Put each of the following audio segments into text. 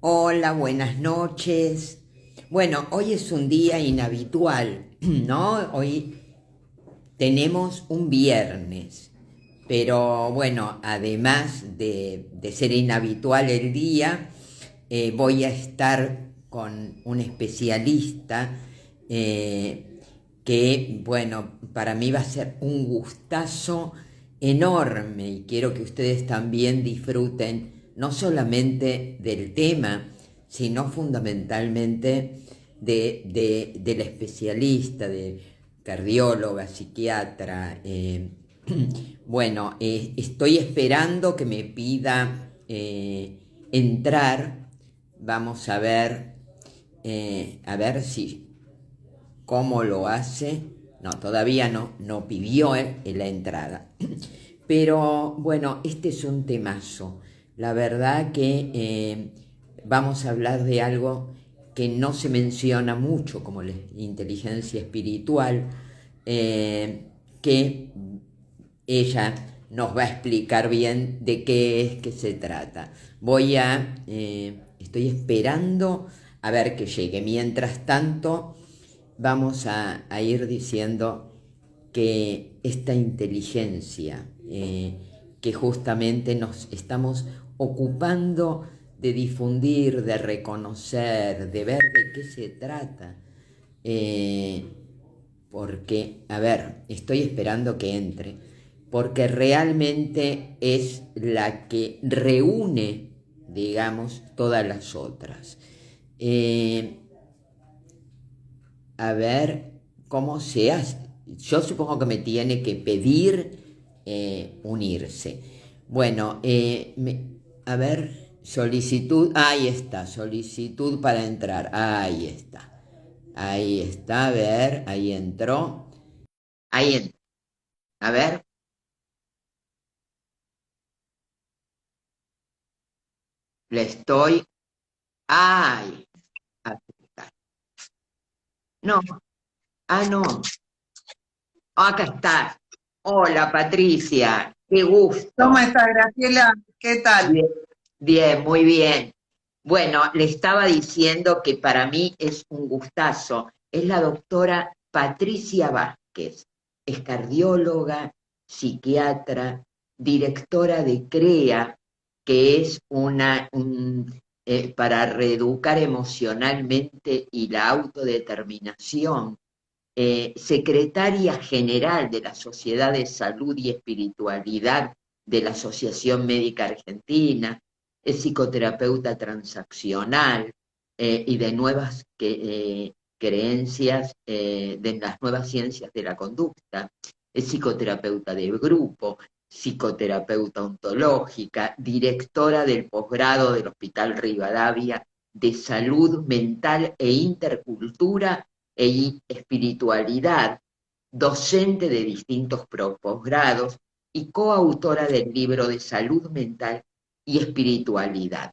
Hola, buenas noches. Bueno, hoy es un día inhabitual, ¿no? Hoy tenemos un viernes, pero bueno, además de ser inhabitual el día, voy a estar con un especialista que, bueno, para mí va a ser un gustazo enorme y quiero que ustedes también disfruten no solamente del tema, sino fundamentalmente de la especialista, de cardióloga, psiquiatra. Bueno, estoy esperando que me pida entrar. Vamos a ver si cómo lo hace. No, todavía no pidió la entrada. Pero bueno, este es un temazo. La verdad que vamos a hablar de algo que no se menciona mucho, como la inteligencia espiritual, que ella nos va a explicar bien de qué es que se trata. Estoy esperando a ver que llegue. Mientras tanto, vamos a ir diciendo que esta inteligencia que justamente nos estamos ocupando de difundir, de reconocer, de ver de qué se trata, eh, porque, a ver, estoy esperando que entre, porque realmente es la que reúne, digamos, todas las otras. Eh, a ver cómo se hace. Yo supongo que me tiene que pedir unirse. Bueno, a ver, solicitud, ahí está, solicitud para entrar, ahí está, a ver, ahí entró, ahí entró, a ver, le estoy, ay, aceptar. No, no, acá está. Hola Patricia, qué ¿Cómo gusto. estás, Graciela? ¿Qué tal? Bien, bien, muy bien. Bueno, le estaba diciendo que para mí es un gustazo. Es la doctora Patricia Vázquez. Es cardióloga, psiquiatra, directora de CREA, que es para reeducar emocionalmente y la autodeterminación, secretaria general de la Sociedad de Salud y Espiritualidad de la Asociación Médica Argentina, es psicoterapeuta transaccional y de nuevas creencias, de las nuevas ciencias de la conducta, es psicoterapeuta de grupo, psicoterapeuta ontológica, directora del posgrado del Hospital Rivadavia de Salud Mental e Intercultura e espiritualidad, docente de distintos posgrados y coautora del libro de salud mental y espiritualidad,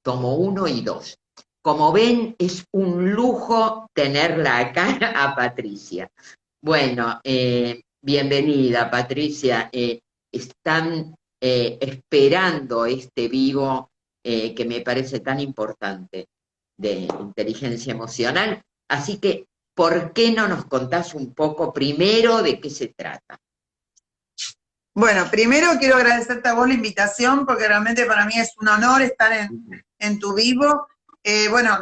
tomo 1 y 2. Como ven, es un lujo tenerla acá a Patricia. Bueno, bienvenida Patricia. Están esperando este vivo que me parece tan importante de inteligencia emocional. Así que, ¿por qué no nos contás un poco primero de qué se trata? Bueno, primero quiero agradecerte a vos la invitación porque realmente para mí es un honor estar en tu vivo. Bueno,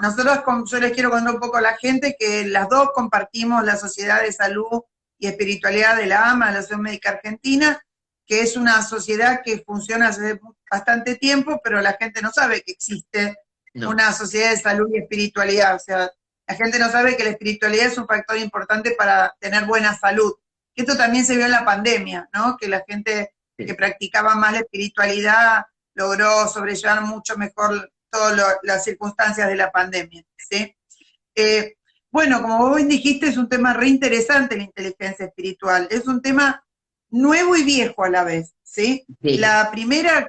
yo les quiero contar un poco a la gente que las dos compartimos la Sociedad de Salud y Espiritualidad de la AMA, la Asociación Médica Argentina, que es una sociedad que funciona hace bastante tiempo, pero la gente no sabe que existe No, una sociedad de salud y espiritualidad. O sea, la gente no sabe que la espiritualidad es un factor importante para tener buena salud. Esto también se vio en la pandemia, ¿no? Que la gente que sí. practicaba más la espiritualidad logró sobrellevar mucho mejor todas las circunstancias de la pandemia, ¿sí? Eh, bueno, como vos dijiste, es un tema re interesante la inteligencia espiritual. Es un tema nuevo y viejo a la vez, ¿sí? Sí. La primera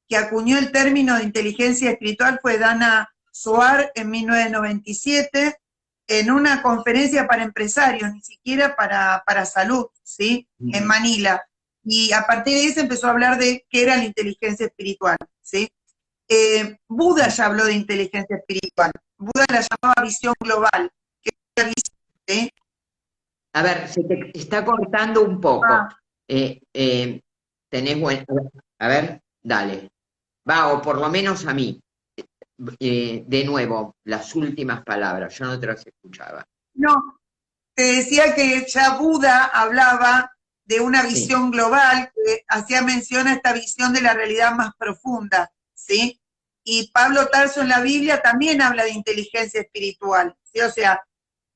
que acuñó el término de inteligencia espiritual fue Dana Soar en 1997 en una conferencia para empresarios, ni siquiera para salud, ¿sí? En Ujú. Manila. Y a partir de ahí se empezó a hablar de qué era la inteligencia espiritual, ¿sí? Buda ya habló de inteligencia espiritual. Buda la llamaba visión global. Que es la visión, ¿sí? A ver, se te está cortando un poco. Tenés buen... A ver, dale. Va, o por lo menos a mí. De nuevo, las últimas palabras, yo no te las escuchaba. No, te decía que ya Buda hablaba de una visión global, que hacía mención a esta visión de la realidad más profunda, ¿sí? Y Pablo Tarso en la Biblia también habla de inteligencia espiritual, ¿sí? O sea,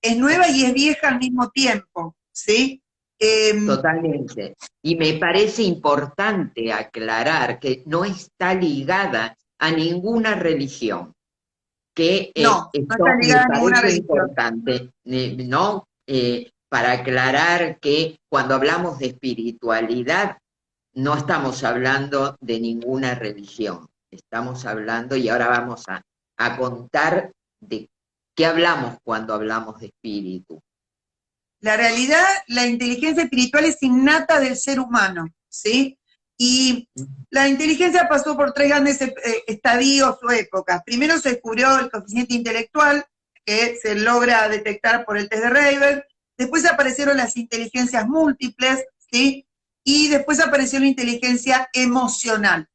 es nueva y es vieja al mismo tiempo, ¿sí? Totalmente. Y me parece importante aclarar que no está ligada a ninguna religión, que no está esto me ligada a ninguna parece religión. importante, ¿no? Para aclarar que cuando hablamos de espiritualidad, no estamos hablando de ninguna religión, estamos hablando, y ahora vamos a contar de qué hablamos cuando hablamos de espíritu. La realidad, la inteligencia espiritual es innata del ser humano, ¿sí? Y la inteligencia pasó por 3 grandes estadios o épocas. Primero se descubrió el coeficiente intelectual, que se logra detectar por el test de Rayberg. Después aparecieron las inteligencias múltiples, ¿sí? Y después apareció la inteligencia emocional.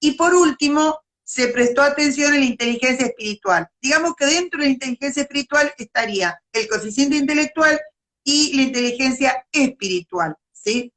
Y por último, se prestó atención en la inteligencia espiritual. Digamos que dentro de la inteligencia espiritual estaría el coeficiente intelectual y la inteligencia espiritual, ¿sí?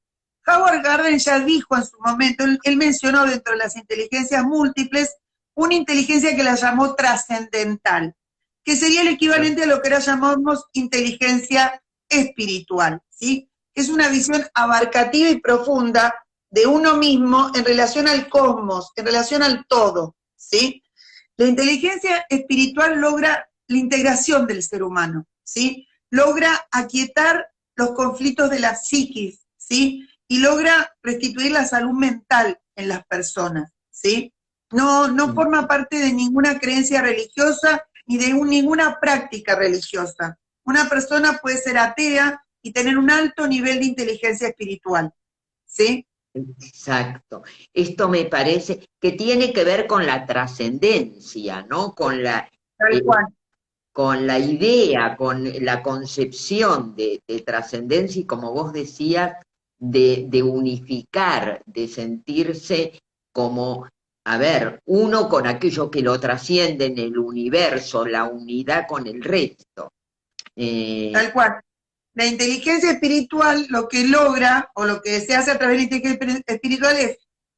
Howard Gardner ya dijo en su momento, él mencionó dentro de las inteligencias múltiples una inteligencia que la llamó trascendental, que sería el equivalente a lo que ahora llamamos inteligencia espiritual, ¿sí? Es una visión abarcativa y profunda de uno mismo en relación al cosmos, en relación al todo, ¿sí? La inteligencia espiritual logra la integración del ser humano, ¿sí? Logra aquietar los conflictos de la psiquis, ¿sí? Y logra restituir la salud mental en las personas, ¿sí? No forma parte de ninguna creencia religiosa ni de ninguna práctica religiosa. Una persona puede ser atea y tener un alto nivel de inteligencia espiritual, ¿sí? Exacto. Esto me parece que tiene que ver con la trascendencia, ¿no? Tal cual. Con la idea, con la concepción de trascendencia y, como vos decías, de unificar, de sentirse como, a ver, uno con aquello que lo trasciende en el universo, la unidad con el resto. Tal cual. La inteligencia espiritual lo que logra, o lo que se hace a través de la inteligencia espiritual, es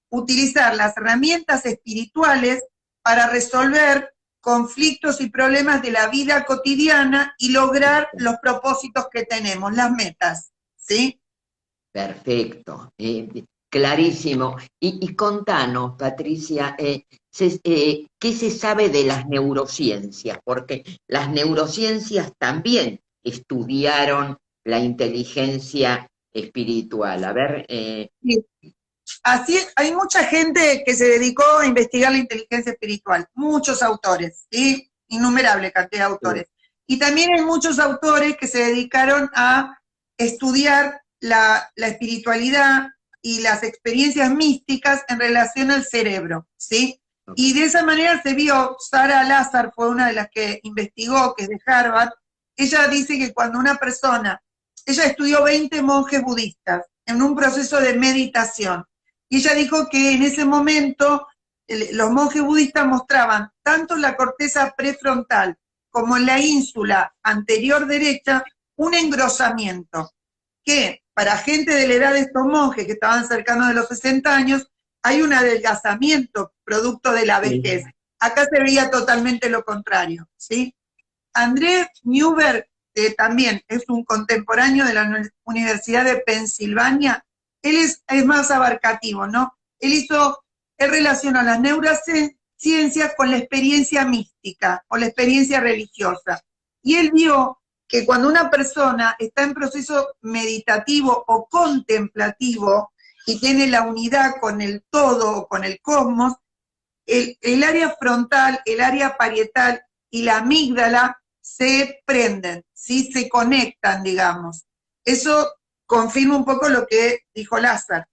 utilizar las herramientas espirituales para resolver conflictos y problemas de la vida cotidiana y lograr los propósitos que tenemos, las metas, ¿sí? Perfecto, clarísimo. Y contanos, Patricia, ¿qué se sabe de las neurociencias? Porque las neurociencias también estudiaron la inteligencia espiritual. A ver, Sí. Así, hay mucha gente que se dedicó a investigar la inteligencia espiritual, muchos autores, ¿sí? Innumerable cantidad de autores. Y también hay muchos autores que se dedicaron a estudiar la espiritualidad y las experiencias místicas en relación al cerebro, ¿sí? Y de esa manera se vio, Sarah Lazar fue una de las que investigó, que es de Harvard. Ella dice que cuando una persona, ella estudió 20 monjes budistas en un proceso de meditación, y ella dijo que en ese momento los monjes budistas mostraban tanto en la corteza prefrontal como en la ínsula anterior derecha un engrosamiento, que para gente de la edad de estos monjes que estaban cercanos de los 60 años, hay un adelgazamiento producto de la vejez. Acá se veía totalmente lo contrario, ¿sí? André Newberg, que también es un contemporáneo de la Universidad de Pensilvania, él es más abarcativo, ¿no? Él relaciona las neurociencias con la experiencia mística o la experiencia religiosa. Y él vio que cuando una persona está en proceso meditativo o contemplativo y tiene la unidad con el todo o con el cosmos, el área frontal, el área parietal y la amígdala se prenden, ¿sí? Se conectan, digamos. Eso confirma un poco lo que dijo Lazar.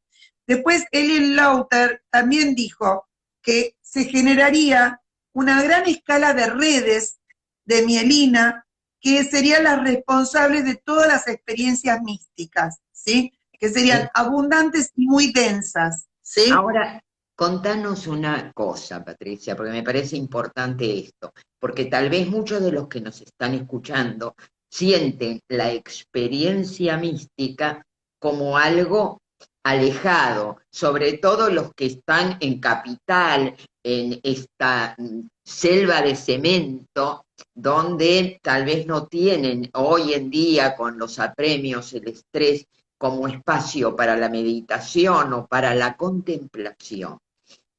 Después, Ellen Lauter también dijo que se generaría una gran escala de redes de mielina que serían las responsables de todas las experiencias místicas, ¿sí? Que serían abundantes y muy densas, ¿sí? Ahora, contanos una cosa, Patricia, porque me parece importante esto, porque tal vez muchos de los que nos están escuchando sienten la experiencia mística como algo alejado, sobre todo los que están en capital, en esta selva de cemento, donde tal vez no tienen hoy en día con los apremios, el estrés, como espacio para la meditación o para la contemplación.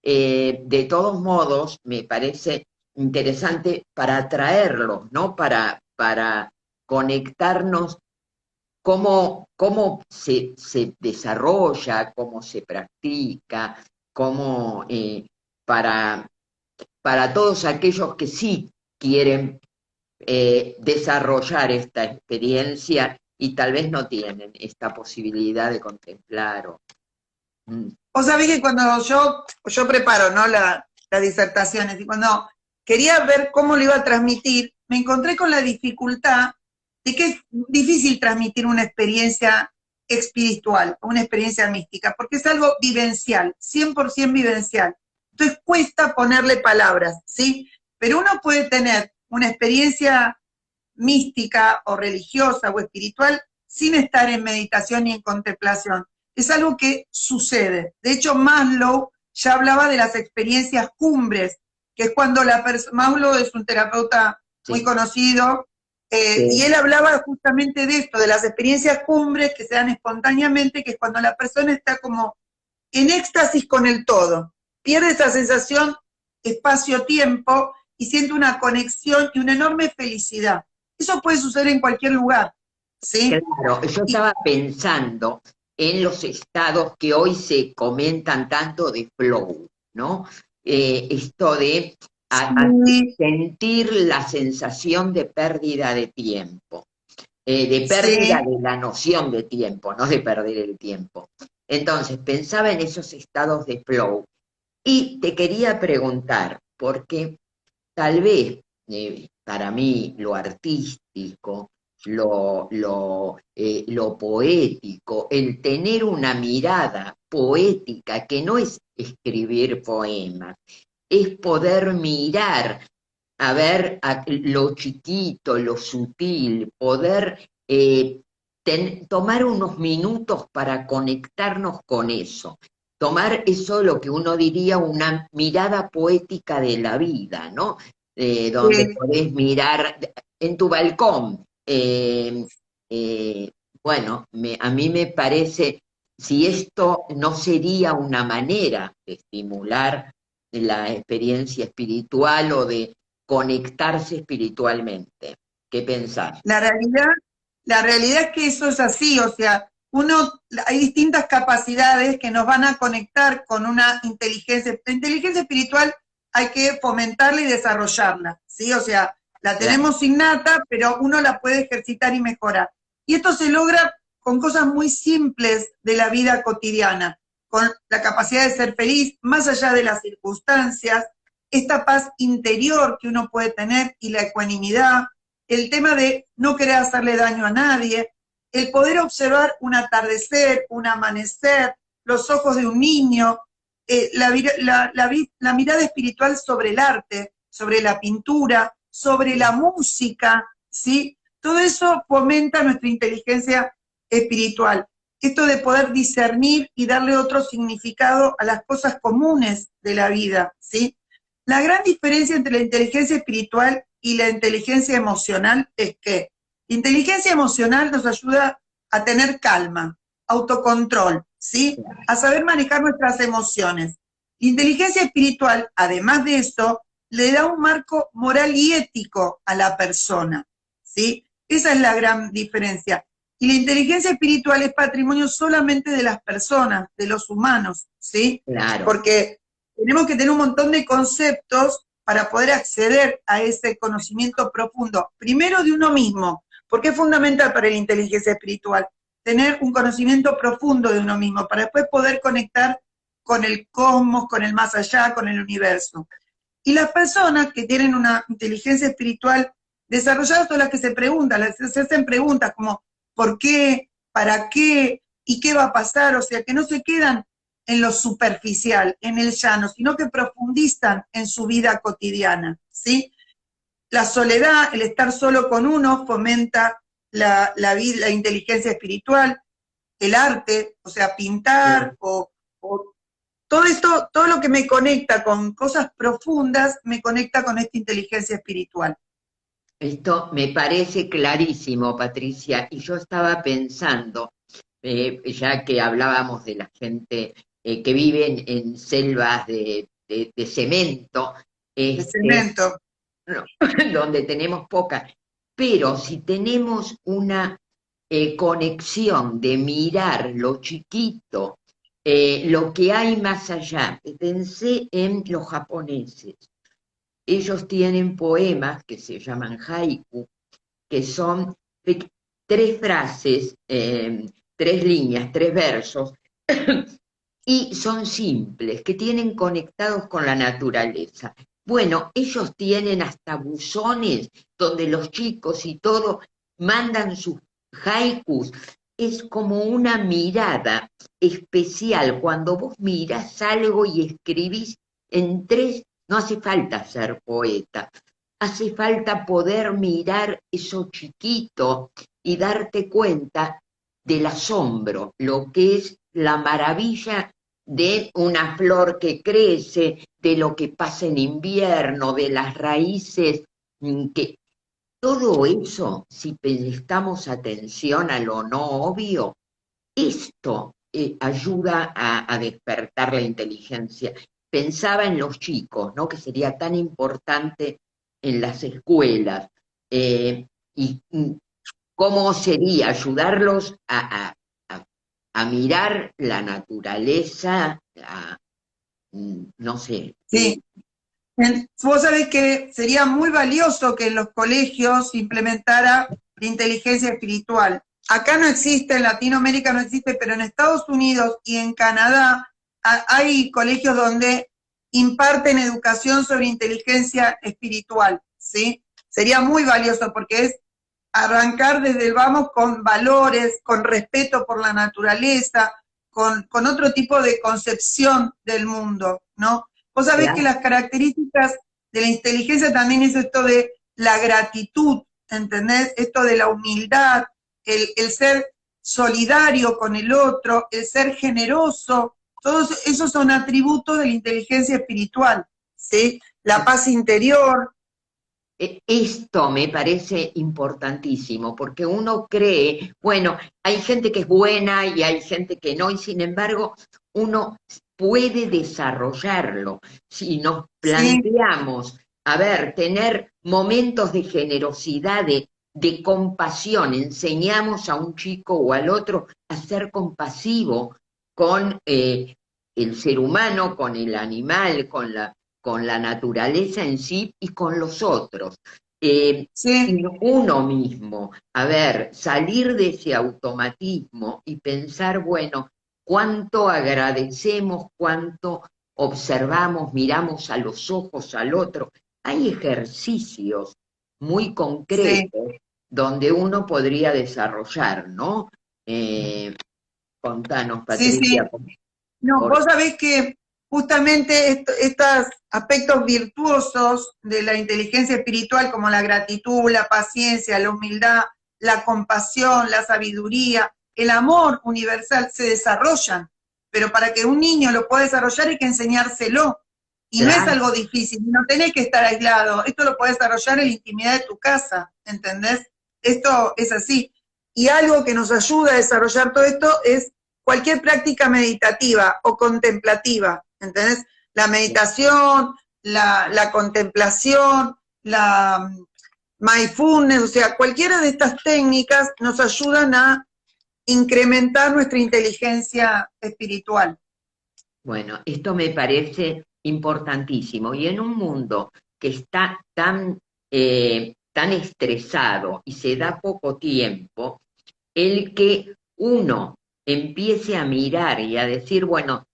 De todos modos, me parece interesante para atraerlos, ¿no? Para conectarnos cómo se desarrolla, cómo se practica, cómo para, para todos aquellos que sí quieren desarrollar esta experiencia y tal vez no tienen esta posibilidad de contemplar. Vos sabés que cuando yo preparo, ¿no? las disertaciones, y cuando quería ver cómo lo iba a transmitir, me encontré con la dificultad de que es difícil transmitir una experiencia espiritual, una experiencia mística, porque es algo vivencial, 100% vivencial. Entonces cuesta ponerle palabras, ¿sí? Pero uno puede tener una experiencia mística o religiosa o espiritual sin estar en meditación ni en contemplación. Es algo que sucede. De hecho, Maslow ya hablaba de las experiencias cumbres, que es cuando Maslow es un terapeuta muy conocido, y él hablaba justamente de esto, de las experiencias cumbres que se dan espontáneamente, que es cuando la persona está como en éxtasis con el todo, pierde esa sensación espacio-tiempo y siente una conexión y una enorme felicidad. Eso puede suceder en cualquier lugar, ¿sí? Claro, yo estaba pensando en los estados que hoy se comentan tanto de flow, ¿no? Esto de sentir la sensación de pérdida de tiempo, de pérdida de la noción de tiempo, no de perder el tiempo. Entonces, pensaba en esos estados de flow y te quería preguntar, porque tal vez para mí lo artístico, lo poético, el tener una mirada poética que no es escribir poemas, es poder mirar a ver lo chiquito, lo sutil, poder tomar unos minutos para conectarnos con eso. Tomar eso, lo que uno diría, una mirada poética de la vida, ¿no? Donde podés mirar en tu balcón. Bueno, a mí me parece, si esto no sería una manera de estimular la experiencia espiritual o de conectarse espiritualmente. ¿Qué pensás? La realidad es que eso es así, o sea, hay distintas capacidades que nos van a conectar con una inteligencia. La inteligencia espiritual hay que fomentarla y desarrollarla, ¿sí? O sea, la tenemos innata, pero uno la puede ejercitar y mejorar. Y esto se logra con cosas muy simples de la vida cotidiana, con la capacidad de ser feliz, más allá de las circunstancias, esta paz interior que uno puede tener y la ecuanimidad, el tema de no querer hacerle daño a nadie, el poder observar un atardecer, un amanecer, los ojos de un niño, la mirada espiritual sobre el arte, sobre la pintura, sobre la música, ¿sí? Todo eso fomenta nuestra inteligencia espiritual. Esto de poder discernir y darle otro significado a las cosas comunes de la vida, ¿sí? La gran diferencia entre la inteligencia espiritual y la inteligencia emocional es que la inteligencia emocional nos ayuda a tener calma, autocontrol, ¿sí? A saber manejar nuestras emociones. La inteligencia espiritual, además de eso, le da un marco moral y ético a la persona, ¿sí? Esa es la gran diferencia. Y la inteligencia espiritual es patrimonio solamente de las personas, de los humanos, ¿sí? Claro. Porque tenemos que tener un montón de conceptos para poder acceder a ese conocimiento profundo, primero de uno mismo, porque es fundamental para la inteligencia espiritual, tener un conocimiento profundo de uno mismo, para después poder conectar con el cosmos, con el más allá, con el universo. Y las personas que tienen una inteligencia espiritual desarrollada son las que se preguntan, se hacen preguntas como ¿por qué? ¿Para qué? ¿Y qué va a pasar? O sea, que no se quedan en lo superficial, en el llano, sino que profundizan en su vida cotidiana, ¿sí? La soledad, el estar solo con uno, fomenta la inteligencia espiritual, el arte, o sea, pintar, o todo esto, todo lo que me conecta con cosas profundas, me conecta con esta inteligencia espiritual. Esto me parece clarísimo, Patricia, y yo estaba pensando, ya que hablábamos de la gente que vive en selvas de cemento, El este, cemento. no, donde tenemos poca, pero si tenemos una conexión de mirar lo chiquito, lo que hay más allá, pensé en los japoneses. Ellos tienen poemas que se llaman haiku, que son tres frases, tres líneas, tres versos, y son simples, que tienen conectados con la naturaleza. Bueno, ellos tienen hasta buzones donde los chicos y todo mandan sus haikus. Es como una mirada especial. Cuando vos mirás algo y escribís en tres, no hace falta ser poeta, hace falta poder mirar eso chiquito y darte cuenta del asombro, lo que es la maravilla de una flor que crece, de lo que pasa en invierno, de las raíces, que todo eso, si prestamos atención a lo no obvio, esto ayuda a despertar la inteligencia. Pensaba en los chicos, ¿no? Que sería tan importante en las escuelas. eh, y cómo sería ayudarlos a- a mirar la naturaleza, no sé. Sí. Vos sabés que sería muy valioso que en los colegios se implementara la inteligencia espiritual. Acá no existe, en Latinoamérica no existe, pero en Estados Unidos y en Canadá hay colegios donde imparten educación sobre inteligencia espiritual, ¿sí? Sería muy valioso porque es arrancar desde el vamos con valores, con respeto por la naturaleza, con otro tipo de concepción del mundo, ¿no? Vos sabés que Claro. las características de la inteligencia también es esto de la gratitud, ¿entendés? Esto de la humildad, el ser solidario con el otro, el ser generoso, todos esos son atributos de la inteligencia espiritual, ¿sí? La paz interior. Esto me parece importantísimo, porque uno cree, bueno, hay gente que es buena y hay gente que no, y sin embargo, uno puede desarrollarlo. Si nos Sí, planteamos, a ver, tener momentos de generosidad, de compasión, enseñamos a un chico o al otro a ser compasivo con el ser humano, con el animal, con la naturaleza en sí y con los otros. sí. Y uno mismo, a ver, salir de ese automatismo y pensar, bueno, cuánto agradecemos, cuánto observamos, miramos a los ojos al otro. Hay ejercicios muy Sí, concretos donde uno podría desarrollar, ¿no? Eh, Contanos, sí, Patricia, sí. No, por vos sabés que justamente estos aspectos virtuosos de la inteligencia espiritual, como la gratitud, la paciencia, la humildad, la compasión, la sabiduría, el amor universal, se desarrollan. Pero para que un niño lo pueda desarrollar hay que enseñárselo. Y no es claro. algo difícil, no tenés que estar aislado. Esto lo podés desarrollar en la intimidad de tu casa, ¿entendés? Esto es así. Y algo que nos ayuda a desarrollar todo esto es cualquier práctica meditativa o contemplativa, ¿entendés? La meditación, la contemplación, la mindfulness, o sea, cualquiera de estas técnicas nos ayudan a incrementar nuestra inteligencia espiritual. Bueno, esto me parece importantísimo. Y en un mundo que está tan estresado y se da poco tiempo, el que uno empiece a mirar y a decir, bueno,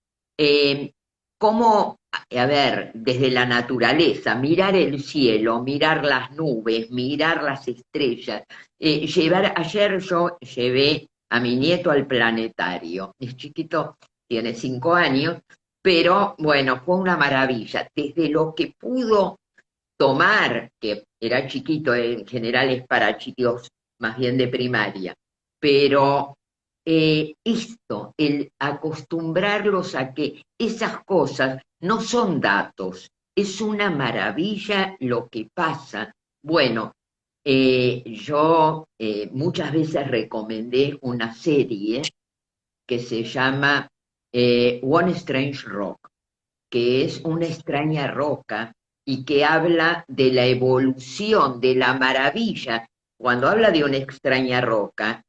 cómo, a ver, desde la naturaleza, mirar el cielo, mirar las nubes, mirar las estrellas, ayer yo llevé a mi nieto al planetario, es chiquito, tiene 5 años, pero bueno, fue una maravilla, desde lo que pudo tomar, que era chiquito, en general es para chicos más bien de primaria, pero el acostumbrarlos a que esas cosas no son datos, es una maravilla lo que pasa. Bueno, yo muchas veces recomendé una serie que se llama One Strange Rock, que es una extraña roca y que habla de la evolución, de la maravilla. Cuando habla de una extraña roca,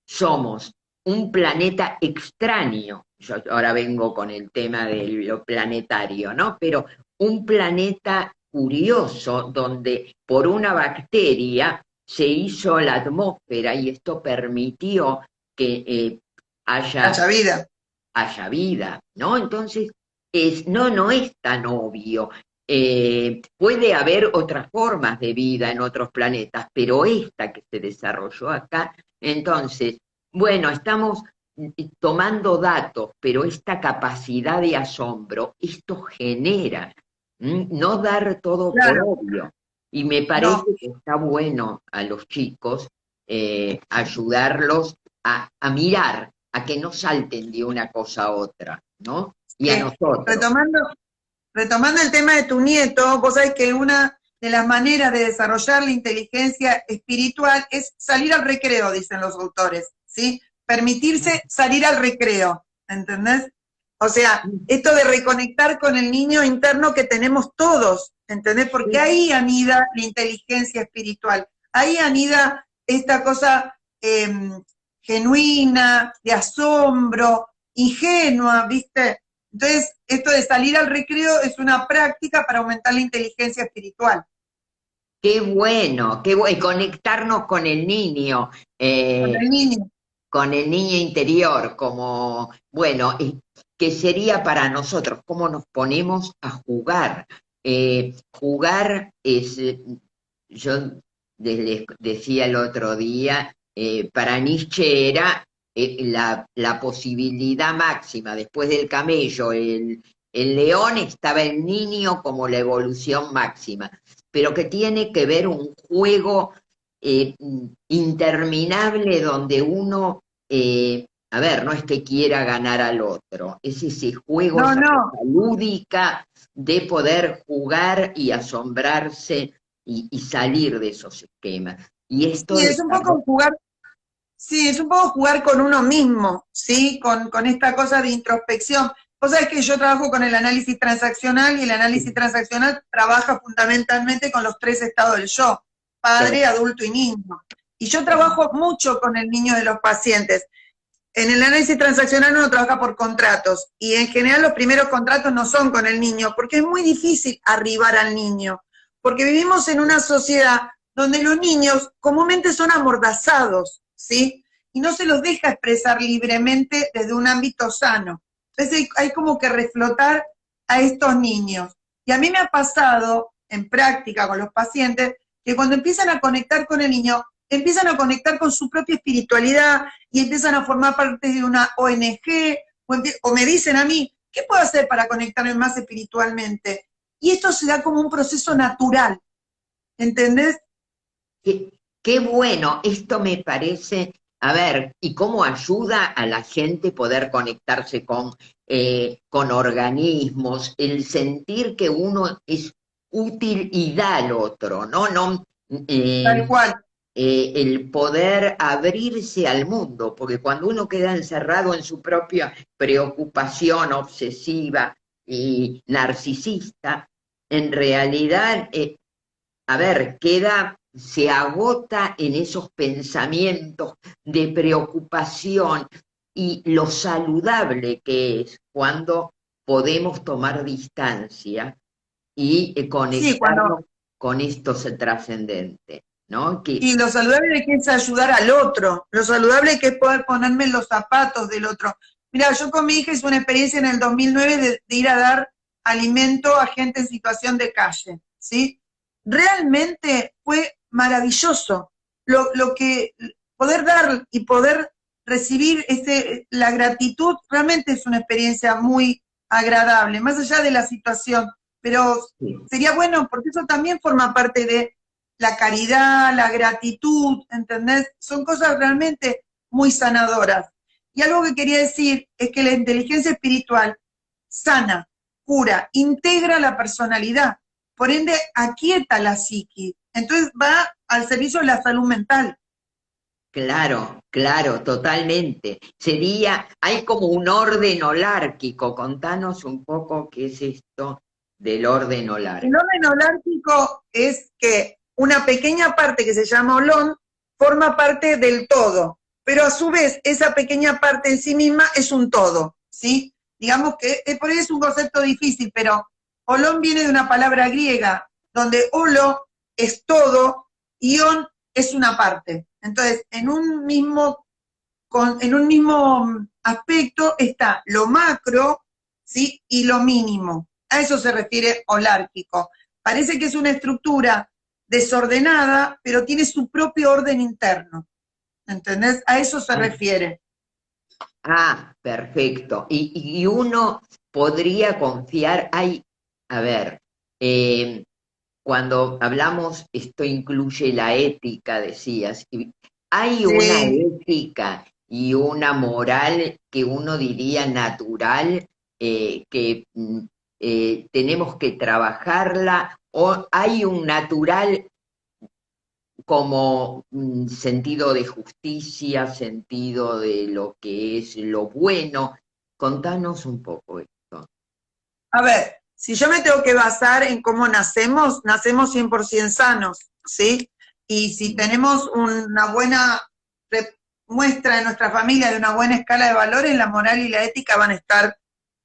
somos un planeta extraño. Yo ahora vengo con el tema de lo planetario, ¿no? Pero un planeta curioso donde por una bacteria se hizo la atmósfera y esto permitió que Haya vida. haya vida, ¿no? Entonces, no es tan obvio. Puede haber otras formas de vida en otros planetas, pero esta que se desarrolló acá, entonces, bueno, estamos tomando datos, pero esta capacidad de asombro, esto genera, no dar todo por Claro, obvio. Y me parece no. que está bueno a los chicos ayudarlos a mirar, a que no salten de una cosa a otra, ¿no? Y a nosotros. Retomando el tema de tu nieto, vos sabés que una de las maneras de desarrollar la inteligencia espiritual es salir al recreo, dicen los autores, ¿sí? Permitirse salir al recreo, ¿entendés? O sea, esto de reconectar con el niño interno que tenemos todos, ¿entendés? Porque ahí anida la inteligencia espiritual, ahí anida esta cosa genuina, de asombro, ingenua, ¿viste? Entonces, esto de salir al recreo es una práctica para aumentar la inteligencia espiritual. Qué bueno, conectarnos con el niño, Con eh, el niño. con el niño interior, como, bueno, que sería para nosotros, cómo nos ponemos a jugar. Jugar es, yo les decía el otro día, para Nietzsche era la posibilidad máxima, después del camello, el león, estaba el niño como la evolución máxima, pero que tiene que ver un juego interminable donde uno, a ver, no es que quiera ganar al otro, es ese juego, No, esa no. cosa lúdica de poder jugar y asombrarse y salir de esos esquemas. Y esto Sí, es un poco jugar, sí, es un poco jugar con uno mismo, ¿sí? Con esta cosa de introspección. Vos sabés que yo trabajo con el análisis transaccional y el análisis transaccional trabaja fundamentalmente con los 3 estados del yo, padre, adulto y niño. Y yo trabajo mucho con el niño de los pacientes. En el análisis transaccional uno trabaja por contratos y en general los primeros contratos no son con el niño porque es muy difícil arribar al niño, porque vivimos en una sociedad donde los niños comúnmente son amordazados, ¿sí? Y no se los deja expresar libremente desde un ámbito sano. Entonces hay como que reflotar a estos niños. Y a mí me ha pasado en práctica con los pacientes que cuando empiezan a conectar con el niño, empiezan a conectar con su propia espiritualidad y empiezan a formar parte de una ONG, o me dicen a mí, ¿qué puedo hacer para conectarme más espiritualmente? Y esto se da como un proceso natural, ¿entendés? qué bueno, esto me parece, a ver, y cómo ayuda a la gente poder conectarse con organismos, el sentir que uno es útil y da al otro, ¿no? No Tal cual. el poder abrirse al mundo, porque cuando uno queda encerrado en su propia preocupación obsesiva y narcisista, en realidad, a ver, se agota en esos pensamientos de preocupación y lo saludable que es cuando podemos tomar distancia y Sí, cuando, conectarnos con esto trascendente, ¿no? Que, y lo saludable que es ayudar al otro, lo saludable que es poder ponerme en los zapatos del otro. Mira, yo con mi hija hice una experiencia en el 2009 de ir a dar alimento a gente en situación de calle, ¿sí? Realmente fue maravilloso lo que poder dar y poder recibir la gratitud, realmente es una experiencia muy agradable, más allá de la situación, pero Sí. sería bueno, porque eso también forma parte de la caridad, la gratitud, ¿entendés? Son cosas realmente muy sanadoras. Y algo que quería decir es que la inteligencia espiritual sana, cura, integra la personalidad, por ende aquieta la psiquis, entonces va al servicio de la salud mental. Claro, claro, totalmente. Hay como un orden holárquico. Contanos un poco qué es esto del orden El holárquico. orden holárquico es que una pequeña parte que se llama holón forma parte del todo, pero a su vez esa pequeña parte en sí misma es un todo, ¿sí? Digamos que por ahí es un concepto difícil, pero holón viene de una palabra griega, donde holo es todo y on es una parte. Entonces, en un mismo aspecto está lo macro, ¿sí? Y lo mínimo. A eso se refiere holárquico. Parece que es una estructura desordenada, pero tiene su propio orden interno. ¿Entendés? A eso se Ah, refiere. perfecto. Y uno podría confiar, a ver, eh, cuando hablamos, esto incluye la ética, decías, y hay una Sí. ética y una moral que uno diría natural, que tenemos que trabajarla, o hay un natural como sentido de justicia, sentido de lo que es lo bueno. Contanos un poco esto. A ver, si yo me tengo que basar en cómo nacemos, nacemos 100% sanos, ¿sí? Y si tenemos una buena muestra de nuestra familia, de una buena escala de valores, la moral y la ética van a estar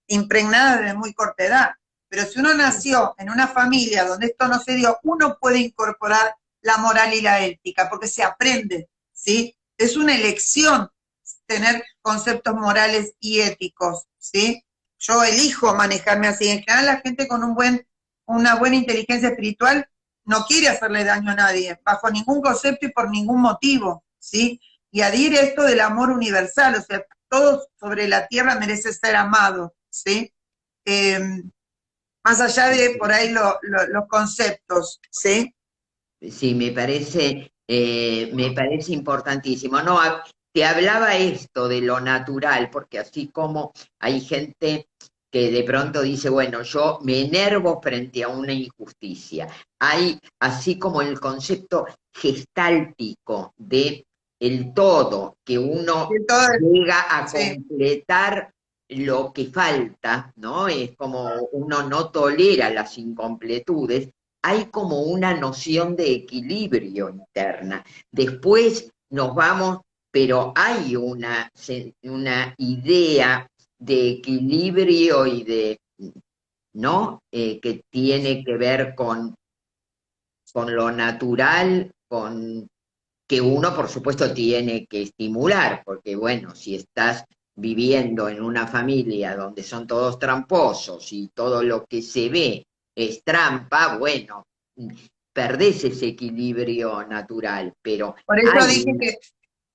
impregnadas desde muy corta edad. Pero si uno nació en una familia donde esto no se dio, uno puede incorporar la moral y la ética, porque se aprende, ¿sí? Es una elección tener conceptos morales y éticos, ¿sí? Yo elijo manejarme así. En general, la gente con una buena inteligencia espiritual no quiere hacerle daño a nadie, bajo ningún concepto y por ningún motivo, ¿sí? Y adhiere esto del amor universal, o sea, todo sobre la tierra merece ser amado, ¿sí? Eh, Más allá de por ahí los conceptos, ¿sí? Sí, me parece importantísimo. No, te hablaba esto de lo natural, porque así como hay gente que de pronto dice, bueno, yo me enervo frente a una injusticia. Hay, así como el concepto gestáltico de el todo, que uno Entonces, llega a sí. completar lo que falta, ¿no? Es como uno no tolera las incompletudes, hay como una noción de equilibrio interna. Después nos vamos, pero hay una idea de equilibrio y de, ¿no? Que tiene que ver con lo natural, con que uno, por supuesto, tiene que estimular, porque bueno, si estás viviendo en una familia donde son todos tramposos y todo lo que se ve es trampa, bueno, perdés ese equilibrio natural, pero Por eso hay dije una, que,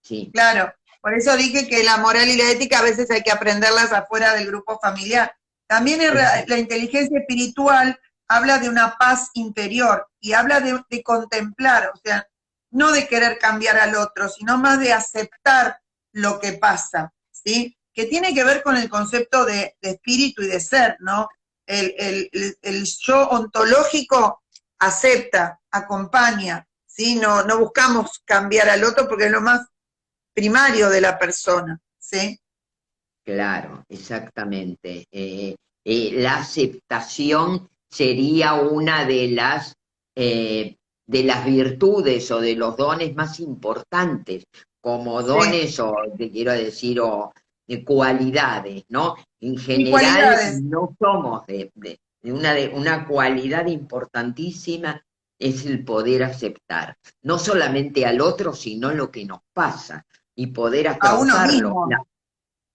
sí, claro, por eso dije que la moral y la ética a veces hay que aprenderlas afuera del grupo familiar. También la inteligencia espiritual habla de una paz interior y habla de contemplar, o sea, no de querer cambiar al otro, sino más de aceptar lo que pasa, ¿sí? Que tiene que ver con el concepto de espíritu y de ser, ¿no? El yo ontológico acepta, acompaña, ¿sí? No buscamos cambiar al otro porque es lo más primario de la persona, ¿sí? claro, exactamente. La aceptación sería una de las virtudes o de los dones más importantes, como Sí. dones o, te quiero decir, o de cualidades, ¿no? En Y general cualidades. no somos de una cualidad importantísima es el poder aceptar, no solamente al otro, sino lo que nos pasa y poder A uno afrontarlo. mismo.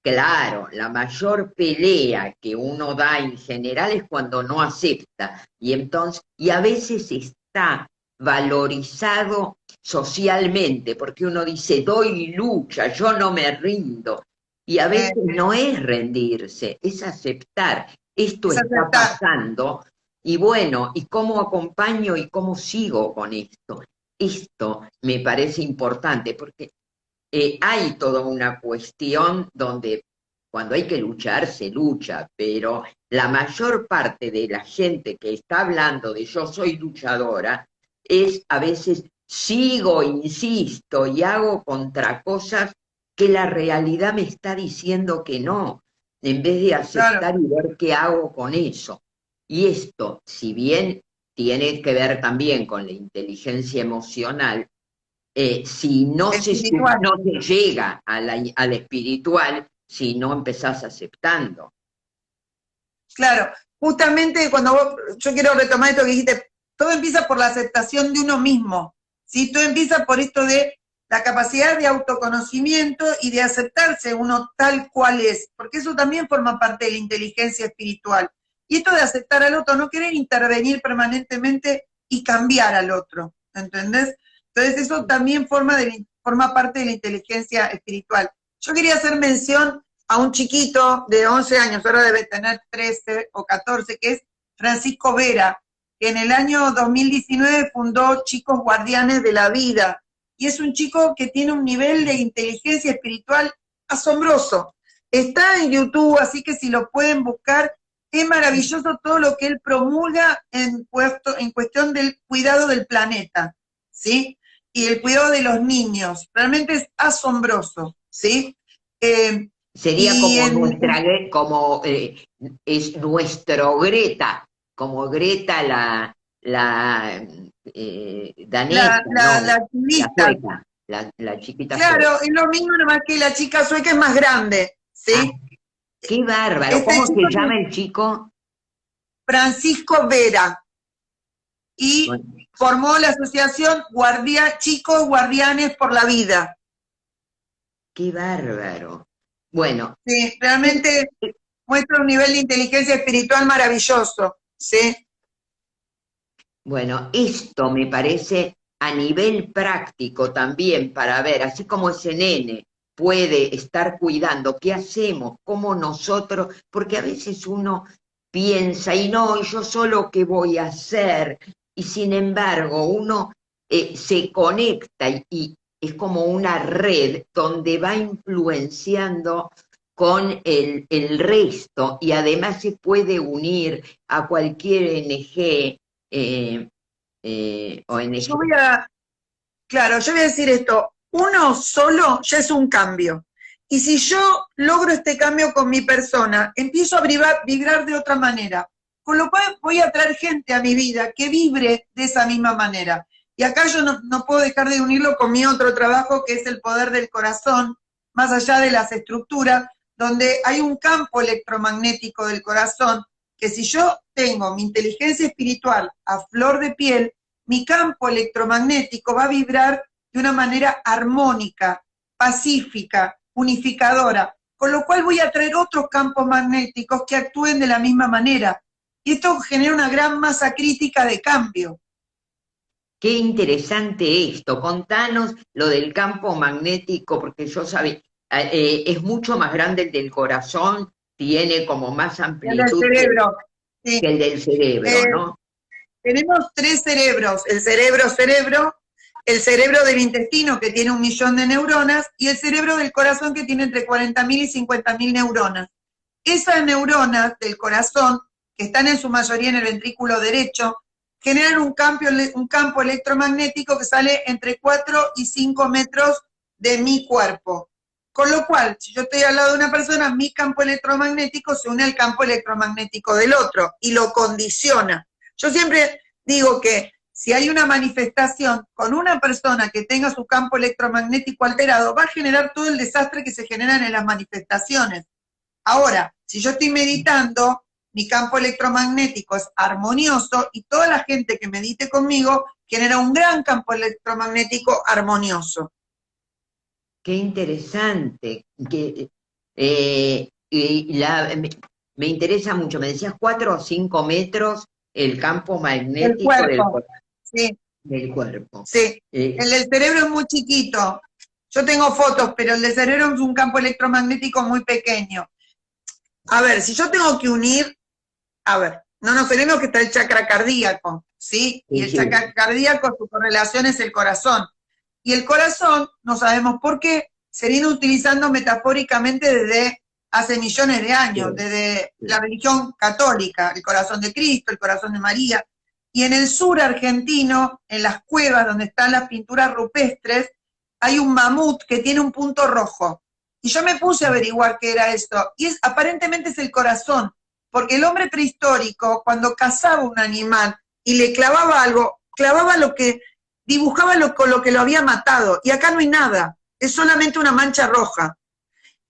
Claro, la mayor pelea que uno da en general es cuando no acepta. Y a veces está valorizado socialmente, porque uno dice, doy lucha, yo no me rindo. Y a Eh, veces no es rendirse, es aceptar. Esto es está aceptar. pasando, y bueno, ¿y cómo acompaño y cómo sigo con esto? Esto me parece importante, porque hay toda una cuestión donde cuando hay que luchar, se lucha, pero la mayor parte de la gente que está hablando de yo soy luchadora es a veces sigo, insisto y hago contra cosas que la realidad me está diciendo que no, en vez de Claro, aceptar y ver qué hago con eso. Y esto, si bien tiene que ver también con la inteligencia emocional, si no espiritual. no se llega a la espiritual, si no empezás aceptando. Claro, justamente yo quiero retomar esto que dijiste, todo empieza por la aceptación de uno mismo, ¿sí? Todo empieza por esto de la capacidad de autoconocimiento y de aceptarse uno tal cual es, porque eso también forma parte de la inteligencia espiritual. Y esto de aceptar al otro, no querer intervenir permanentemente y cambiar al otro, ¿entendés? Entonces eso también forma parte de la inteligencia espiritual. Yo quería hacer mención a un chiquito de 11 años, ahora debe tener 13 o 14, que es Francisco Vera, que en el año 2019 fundó Chicos Guardianes de la Vida, y es un chico que tiene un nivel de inteligencia espiritual asombroso. Está en YouTube, así que si lo pueden buscar, es maravilloso todo lo que él promulga en cuestión del cuidado del planeta, ¿sí? Y el cuidado de los niños. Realmente es asombroso, ¿sí? Eh, Sería y como en, como es nuestro Greta, como Greta la danesa, no, la la activista, sueca, la chiquita sueca. claro, es lo mismo, nomás que la chica sueca es más grande, Ah, ¿sí? qué bárbaro. Este ¿Cómo se chico llama es el chico? Francisco Vera y Bueno, formó la asociación Chicos Guardianes por la Vida. qué bárbaro. Bueno, Sí, realmente muestra un nivel de inteligencia espiritual maravilloso, ¿sí? bueno, esto me parece a nivel práctico también para ver, así como ese nene puede estar cuidando, ¿qué hacemos? ¿Cómo nosotros? Porque a veces uno piensa, y no, ¿y yo solo qué voy a hacer? Y sin embargo, uno se conecta y es como una red donde va influenciando con el resto y además se puede unir a cualquier ONG, eh, Yo ONG. voy a, claro, yo voy a decir esto, uno solo ya es un cambio. Y si yo logro este cambio con mi persona, empiezo a vibrar de otra manera. Con lo cual voy a traer gente a mi vida que vibre de esa misma manera. Y acá yo no puedo dejar de unirlo con mi otro trabajo, que es el poder del corazón, más allá de las estructuras, donde hay un campo electromagnético del corazón, que si yo tengo mi inteligencia espiritual a flor de piel, mi campo electromagnético va a vibrar de una manera armónica, pacífica, unificadora, con lo cual voy a traer otros campos magnéticos que actúen de la misma manera. Y esto genera una gran masa crítica de cambio. Qué interesante esto. Contanos lo del campo magnético, porque yo sabía, es mucho más grande el del corazón, tiene como más El del amplitud cerebro. Sí. que el del cerebro, Eh, ¿no? Tenemos tres cerebros, el cerebro del intestino que tiene 1 millón de neuronas y el cerebro del corazón que tiene entre 40.000 y 50.000 neuronas. Esas neuronas del corazón, que están en su mayoría en el ventrículo derecho, generan un campo electromagnético que sale entre 4 y 5 metros de mi cuerpo. Con lo cual, si yo estoy al lado de una persona, mi campo electromagnético se une al campo electromagnético del otro y lo condiciona. Yo siempre digo que si hay una manifestación con una persona que tenga su campo electromagnético alterado, va a generar todo el desastre que se generan en las manifestaciones. Ahora, si yo estoy meditando, mi campo electromagnético es armonioso y toda la gente que medite conmigo genera un gran campo electromagnético armonioso. Qué interesante. Me interesa mucho, me decías 4 o 5 metros el campo El magnético cuerpo, sí, del cuerpo. sí. El del cerebro es muy chiquito. Yo tengo fotos, pero el del cerebro es un campo electromagnético muy pequeño. A ver, si yo tengo que unir, a ver, no nos olvidemos que está el chakra cardíaco, ¿sí? Y Sí, el sí, chakra cardíaco, su correlación es el corazón. Y el corazón, no sabemos por qué, se viene utilizando metafóricamente desde hace millones de años, sí, desde la sí. religión católica, el corazón de Cristo, el corazón de María. Y en el sur argentino, en las cuevas donde están las pinturas rupestres, hay un mamut que tiene un punto rojo. Y yo me puse a averiguar qué era esto. Y aparentemente es el corazón, porque el hombre prehistórico, cuando cazaba un animal y le clavaba algo, clavaba lo que dibujaba con lo que lo había matado, y acá no hay nada, es solamente una mancha roja. Ah,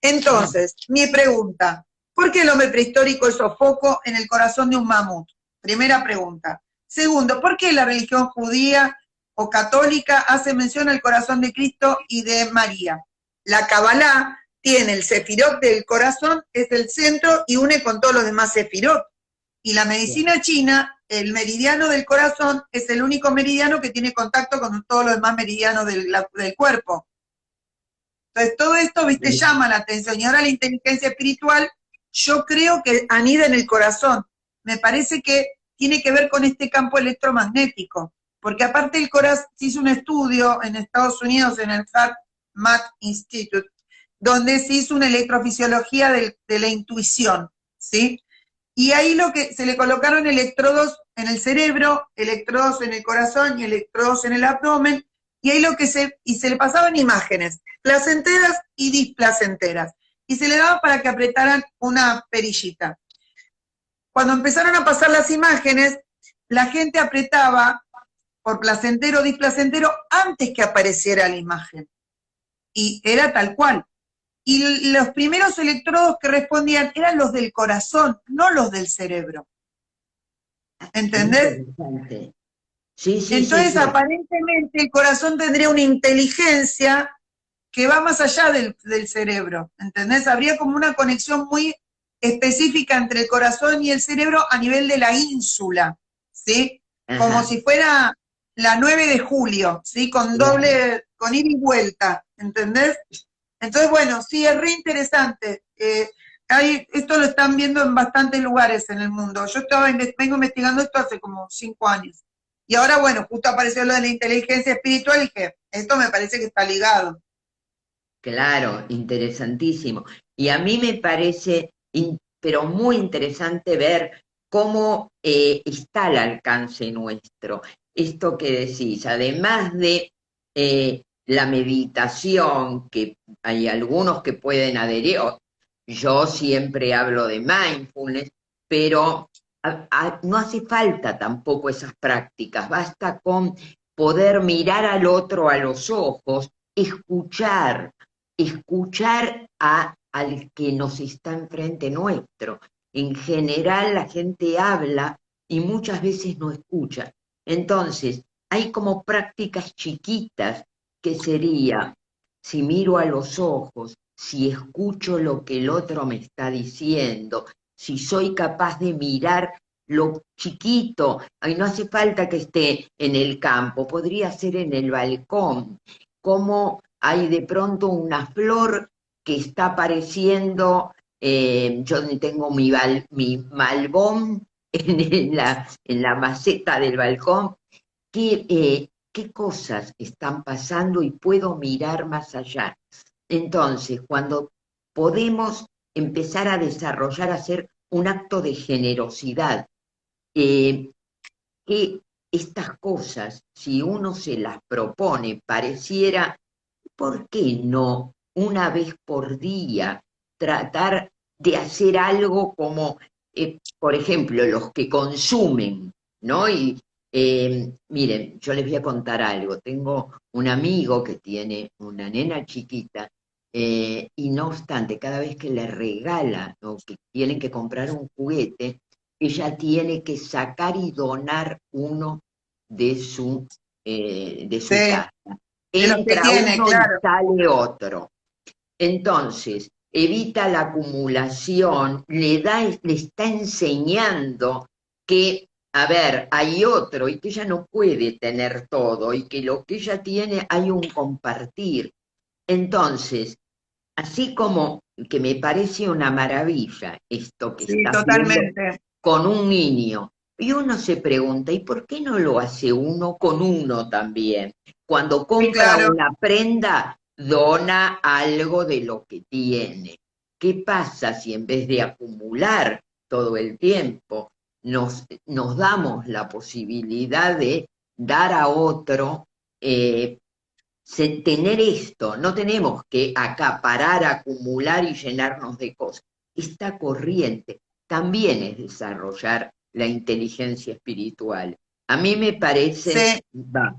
Entonces, mi pregunta, ¿por qué el hombre prehistórico hizo foco en el corazón de un mamut? Primera pregunta. Segundo, ¿por qué la religión judía o católica hace mención al corazón de Cristo y de María? La Kabbalah tiene el sefirot del corazón, es el centro y une con todos los demás sefirot. Y la bien. medicina china, el meridiano del corazón es el único meridiano que tiene contacto con todos los demás meridianos del cuerpo. Entonces, todo esto, viste, llama la atención. Y ahora la inteligencia espiritual, yo creo que anida en el corazón. Me parece que tiene que ver con este campo electromagnético. Porque aparte el corazón, se hizo un estudio en Estados Unidos, en el HeartMath Institute, donde se hizo una electrofisiología de la intuición, ¿sí? Y ahí lo que se le colocaron electrodos en el cerebro, electrodos en el corazón y electrodos en el abdomen, y ahí y se le pasaban imágenes, placenteras y displacenteras, y se le daba para que apretaran una perillita. Cuando empezaron a pasar las imágenes, la gente apretaba por placentero o displacentero antes que apareciera la imagen. Y era tal cual. Y los primeros electrodos que respondían eran los del corazón, no los del cerebro. Qué ¿Entendés? interesante. Sí, sí, sí, Entonces, sí. aparentemente, el corazón tendría una inteligencia que va más allá del cerebro, ¿entendés? Habría como una conexión muy específica entre el corazón y el cerebro a nivel de la ínsula, ¿sí? Como Ajá, si fuera la 9 de julio, ¿sí? Con claro. doble, con ida y vuelta, ¿entendés? Entonces, bueno, sí, es re interesante. Esto lo están viendo en bastantes lugares en el mundo. Yo vengo investigando esto hace como 5 años. Y ahora, bueno, justo apareció lo de la inteligencia espiritual y dije, esto me parece que está ligado. Claro, interesantísimo. Y a mí me parece, pero muy interesante ver cómo está al alcance nuestro. Esto que decís, además de la meditación, que hay algunos que pueden adherir, yo siempre hablo de mindfulness, pero no hace falta tampoco esas prácticas, basta con poder mirar al otro a los ojos, escuchar al que nos está enfrente nuestro. En general la gente habla y muchas veces no escucha. Entonces, hay como prácticas chiquitas que sería, si miro a los ojos, si escucho lo que el otro me está diciendo, si soy capaz de mirar lo chiquito, ay, no hace falta que esté en el campo, podría ser en el balcón, cómo hay de pronto una flor que está apareciendo, yo tengo mi malbón en la maceta del balcón, qué cosas están pasando y puedo mirar más allá. Entonces, cuando podemos empezar a desarrollar, a hacer un acto de generosidad, eh, que estas cosas, si uno se las propone, pareciera, ¿por qué no una vez por día tratar de hacer algo como, por ejemplo, los que consumen, ¿no? Y miren, yo les voy a contar algo. Tengo un amigo que tiene una nena chiquita y no obstante, cada vez que le regala o que tienen que comprar un juguete, ella tiene que sacar y donar uno de su Sí, casa. de los que Entra tiene, uno y claro. sale otro. Entonces, evita la acumulación, le está enseñando que, a ver, hay otro y que ella no puede tener todo y que lo que ella tiene hay un compartir. Entonces, así como que me parece una maravilla esto que Sí, está haciendo totalmente. con un niño, y uno se pregunta, ¿y por qué no lo hace uno con uno también? Cuando Sí, compra claro. una prenda, dona algo de lo que tiene. ¿Qué pasa si en vez de acumular todo el tiempo, nos damos la posibilidad de dar a otro tener esto? No tenemos que acaparar, acumular y llenarnos de cosas. Esta corriente también es desarrollar la inteligencia espiritual. A mí me parece, Sí, va,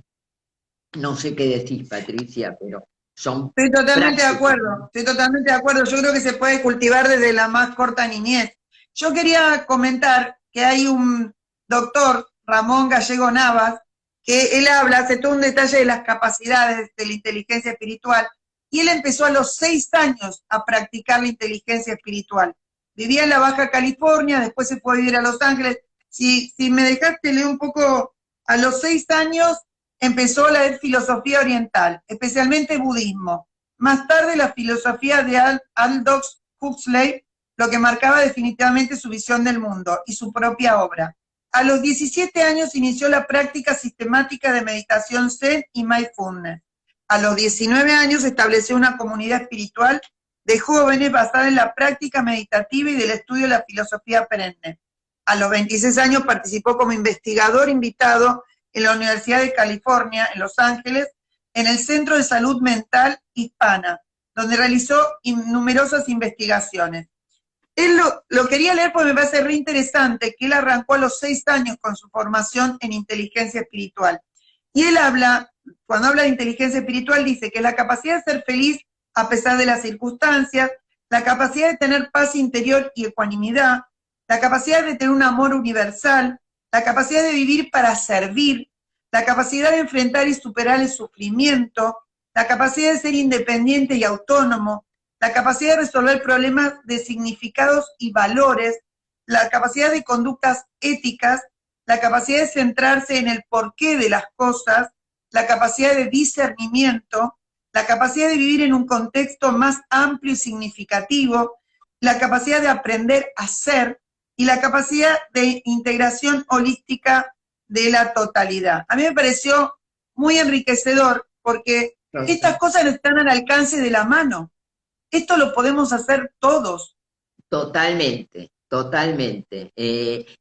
no sé qué decís, Patricia, pero son estoy totalmente de prácticas. acuerdo, estoy totalmente de acuerdo. Yo creo que se puede cultivar desde la más corta niñez. Yo quería comentar que hay un doctor, Ramón Gallego Navas, que él habla, hace todo un detalle de las capacidades de la inteligencia espiritual, y él empezó a los 6 años a practicar la inteligencia espiritual. Vivía en la Baja California, después se fue a vivir a Los Ángeles. Si me dejaste leer un poco, a los 6 años empezó a leer filosofía oriental, especialmente budismo. Más tarde la filosofía de Aldous Huxley, lo que marcaba definitivamente su visión del mundo y su propia obra. A los 17 años inició la práctica sistemática de meditación Zen y Mindfulness. A los 19 años estableció una comunidad espiritual de jóvenes basada en la práctica meditativa y del estudio de la filosofía perenne. A los 26 años participó como investigador invitado en la Universidad de California, en Los Ángeles, en el Centro de Salud Mental Hispana, donde realizó numerosas investigaciones. Él lo quería leer porque me parece re interesante, que él arrancó a los 6 años con su formación en inteligencia espiritual. Y él habla, cuando habla de inteligencia espiritual, dice que la capacidad de ser feliz a pesar de las circunstancias, la capacidad de tener paz interior y ecuanimidad, la capacidad de tener un amor universal, la capacidad de vivir para servir, la capacidad de enfrentar y superar el sufrimiento, la capacidad de ser independiente y autónomo, la capacidad de resolver problemas de significados y valores, la capacidad de conductas éticas, la capacidad de centrarse en el porqué de las cosas, la capacidad de discernimiento, la capacidad de vivir en un contexto más amplio y significativo, la capacidad de aprender a ser y la capacidad de integración holística de la totalidad. A mí me pareció muy enriquecedor porque estas cosas están al alcance de la mano. Esto lo podemos hacer todos. Totalmente, totalmente.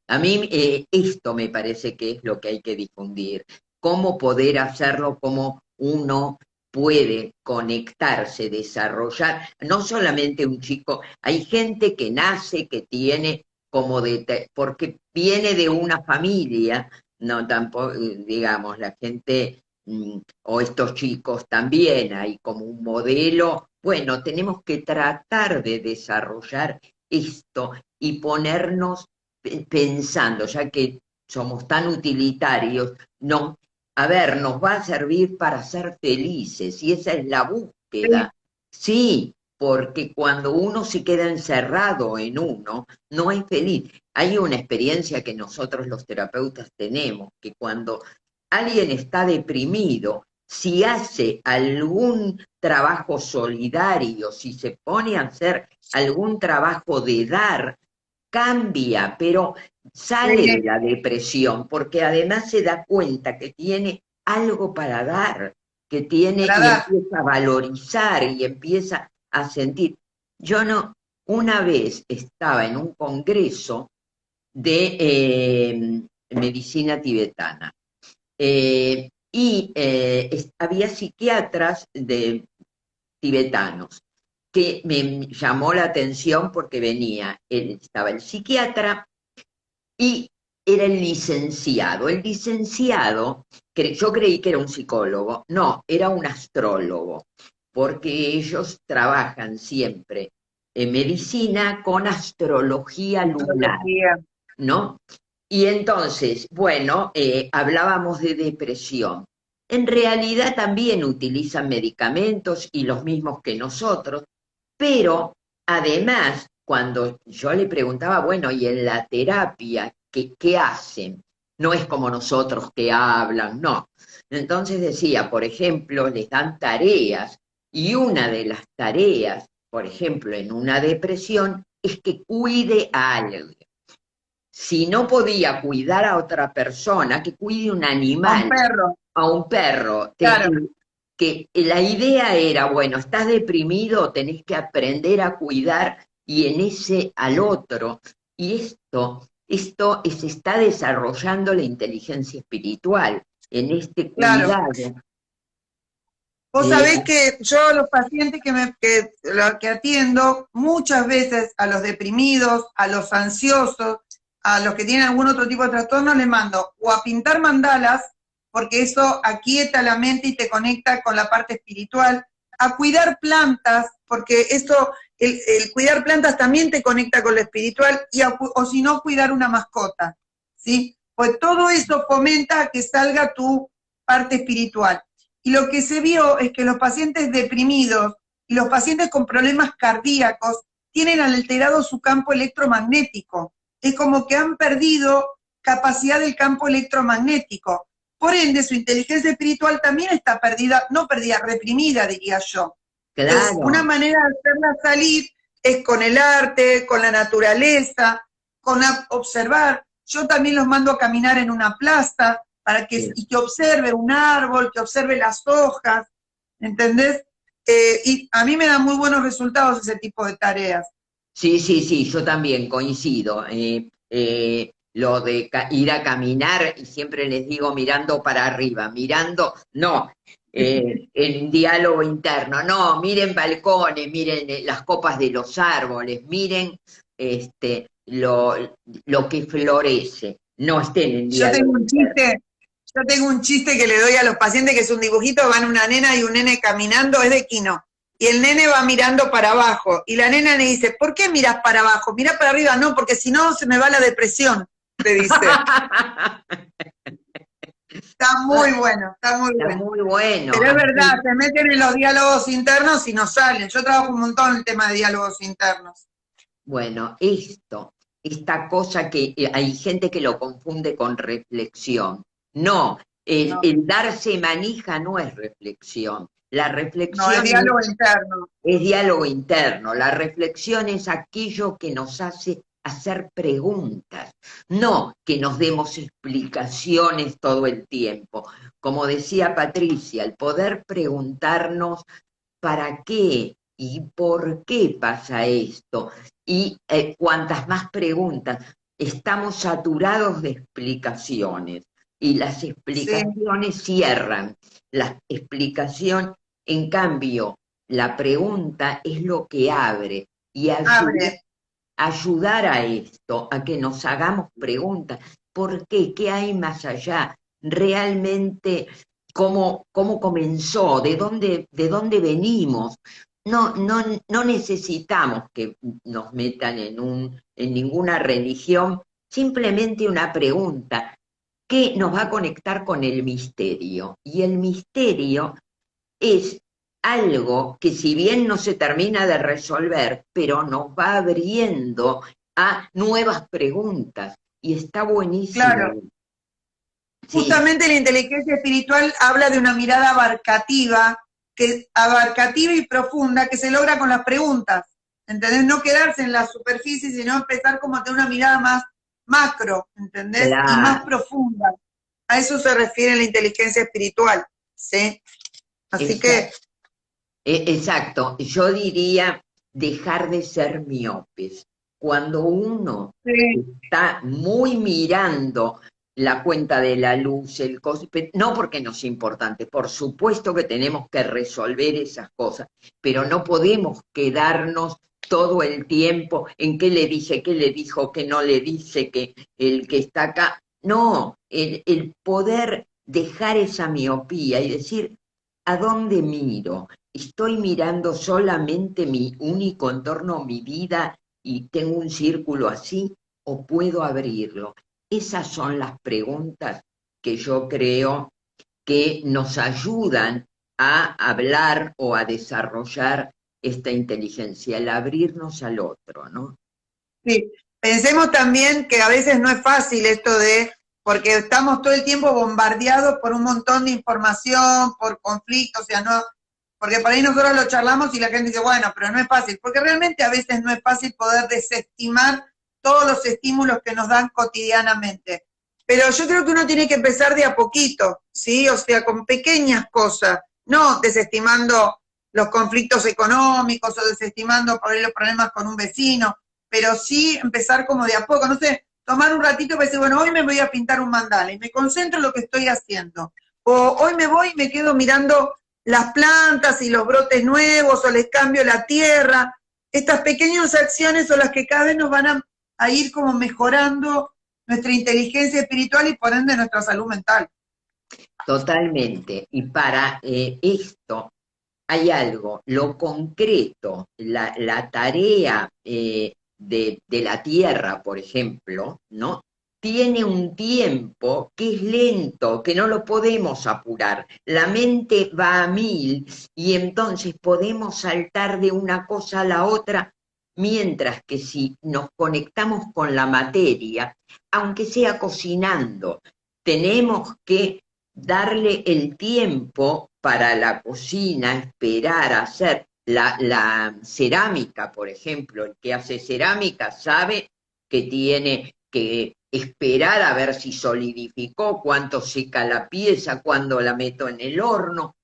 A mí esto me parece que es lo que hay que difundir. Cómo poder hacerlo, cómo uno puede conectarse, desarrollar. No solamente un chico, hay gente que nace, que tiene como porque viene de una familia, no tampoco, digamos, la gente o estos chicos también, hay como un modelo. Bueno, tenemos que tratar de desarrollar esto y ponernos pensando, ya que somos tan utilitarios, no, a ver, nos va a servir para ser felices y esa es la Sí, búsqueda. Sí, porque cuando uno se queda encerrado en uno, no es feliz. Hay una experiencia que nosotros los terapeutas tenemos, que cuando alguien está deprimido, si hace algún trabajo solidario, si se pone a hacer algún trabajo de dar, cambia, pero sale de sí, la depresión, porque además se da cuenta que tiene algo para dar, que tiene para y dar. empieza a valorizar y empieza a sentir. Yo no, una vez estaba en un congreso de medicina tibetana había psiquiatras tibetanos que me llamó la atención porque estaba el psiquiatra y era el licenciado. El licenciado, yo creí que era un psicólogo, no, era un astrólogo, porque ellos trabajan siempre en medicina con astrología lunar, Astrología. ¿no? Y entonces, bueno, hablábamos de depresión. En realidad también utilizan medicamentos y los mismos que nosotros, pero Además, cuando yo le preguntaba, bueno, ¿y en la terapia qué hacen? No es como nosotros que hablan, no. Entonces decía, por ejemplo, les dan tareas y una de las tareas, por ejemplo, en una depresión, es que cuide a alguien. Si no podía cuidar a otra persona, que cuide un A un animal, perro, a un perro, claro, que la idea era, bueno, estás deprimido, tenés que aprender a cuidar y en ese al otro. Y esto se está desarrollando la inteligencia espiritual, en este claro. cuidado. Vos Eh, sabés que yo a los pacientes que atiendo, muchas veces a los deprimidos, a los ansiosos, a los que tienen algún otro tipo de trastorno, les mando o a pintar mandalas, porque eso aquieta la mente y te conecta con la parte espiritual, a cuidar plantas, porque eso, el cuidar plantas también te conecta con lo espiritual, o si no, cuidar una mascota, ¿sí? Pues todo eso fomenta que salga tu parte espiritual. Y lo que se vio es que los pacientes deprimidos y los pacientes con problemas cardíacos tienen alterado su campo electromagnético. Es como que han perdido capacidad del campo electromagnético. Por ende, su inteligencia espiritual también está perdida, no perdida, reprimida, diría yo. Entonces, una claro, manera de hacerla salir es con el arte, con la naturaleza, observar. Yo también los mando a caminar en una plaza, sí. y que observe un árbol, que observe las hojas, ¿entendés? Y a mí me dan muy buenos resultados ese tipo de tareas. Sí, sí, sí, yo también coincido. Lo de ir a caminar, y siempre les digo mirando para arriba, mirando, no, en diálogo interno, no, miren balcones, miren las copas de los árboles, miren lo que florece, no estén en Yo tengo diálogo un interno. chiste, yo tengo un chiste que le doy a los pacientes, que es un dibujito, van una nena y un nene caminando, es de Quino. Y el nene va mirando para abajo. Y la nena le dice, ¿por qué miras para abajo? Mira para arriba, no, porque si no se me va la depresión, le dice. Está muy bueno, está muy Está bueno. muy bueno, Pero es verdad, así. se meten en los diálogos internos y no salen. Yo trabajo un montón en el tema de diálogos internos. Bueno, esta cosa que hay gente que lo confunde con reflexión. No, No, el darse manija no es reflexión. La no, es reflexión diálogo interno. es diálogo interno. La reflexión es aquello que nos hace hacer preguntas, no que nos demos explicaciones todo el tiempo. Como decía Patricia, el poder preguntarnos para qué y por qué pasa esto y cuantas más preguntas. Estamos saturados de explicaciones y las Sí, explicaciones cierran. La explicación, en cambio, la pregunta es lo que abre y abre. ayudar a esto, a que nos hagamos preguntas. ¿Por qué? ¿Qué hay más allá? Realmente, ¿cómo comenzó? ¿De dónde venimos? No necesitamos que nos metan en ninguna religión, simplemente una pregunta que nos va a conectar con el misterio. Y el misterio es algo que si bien no se termina de resolver, pero nos va abriendo a nuevas preguntas y está buenísimo. Claro. Sí, Justamente la inteligencia espiritual habla de una mirada abarcativa y profunda que se logra con las preguntas. ¿Entendés? No quedarse en la superficie, sino empezar como a tener una mirada más macro, ¿entendés? Y más claro, profunda. A eso se refiere la inteligencia espiritual, ¿sí? Así exa- que, exacto. Yo diría dejar de ser miopes. Cuando uno sí, está muy mirando la cuenta de la luz, no porque no es importante, por supuesto que tenemos que resolver esas cosas, pero no podemos quedarnos todo el tiempo en qué le dice, qué le dijo, qué no le dice, que el que está acá. No, el poder dejar esa miopía y decir, ¿a dónde miro? ¿Estoy mirando solamente mi único entorno, mi vida, y tengo un círculo así, o puedo abrirlo? Esas son las preguntas que yo creo que nos ayudan a hablar o a desarrollar esta inteligencia, el abrirnos al otro, ¿no? Sí. Pensemos también que a veces no es fácil esto porque estamos todo el tiempo bombardeados por un montón de información, por conflictos, o sea, no, porque por ahí nosotros lo charlamos y la gente dice, bueno, pero no es fácil, porque realmente a veces no es fácil poder desestimar todos los estímulos que nos dan cotidianamente. Pero yo creo que uno tiene que empezar de a poquito, ¿sí? O sea, con pequeñas cosas, no desestimando los conflictos económicos o desestimando por ahí los problemas con un vecino, pero sí empezar como de a poco, no sé, tomar un ratito para decir, bueno, hoy me voy a pintar un mandala y me concentro en lo que estoy haciendo. O hoy me voy y me quedo mirando las plantas y los brotes nuevos, o les cambio la tierra. Estas pequeñas acciones son las que cada vez nos van a ir como mejorando nuestra inteligencia espiritual y por ende nuestra salud mental. Totalmente. Y para esto hay algo, lo concreto, la tarea de la Tierra, por ejemplo, ¿no? Tiene un tiempo que es lento, que no lo podemos apurar. La mente va a 1000 y entonces podemos saltar de una cosa a la otra, mientras que si nos conectamos con la materia, aunque sea cocinando, tenemos que darle el tiempo para la cocina, esperar a hacer la cerámica, por ejemplo. El que hace cerámica sabe que tiene que esperar a ver si solidificó, cuánto seca la pieza, cuándo la meto en el horno.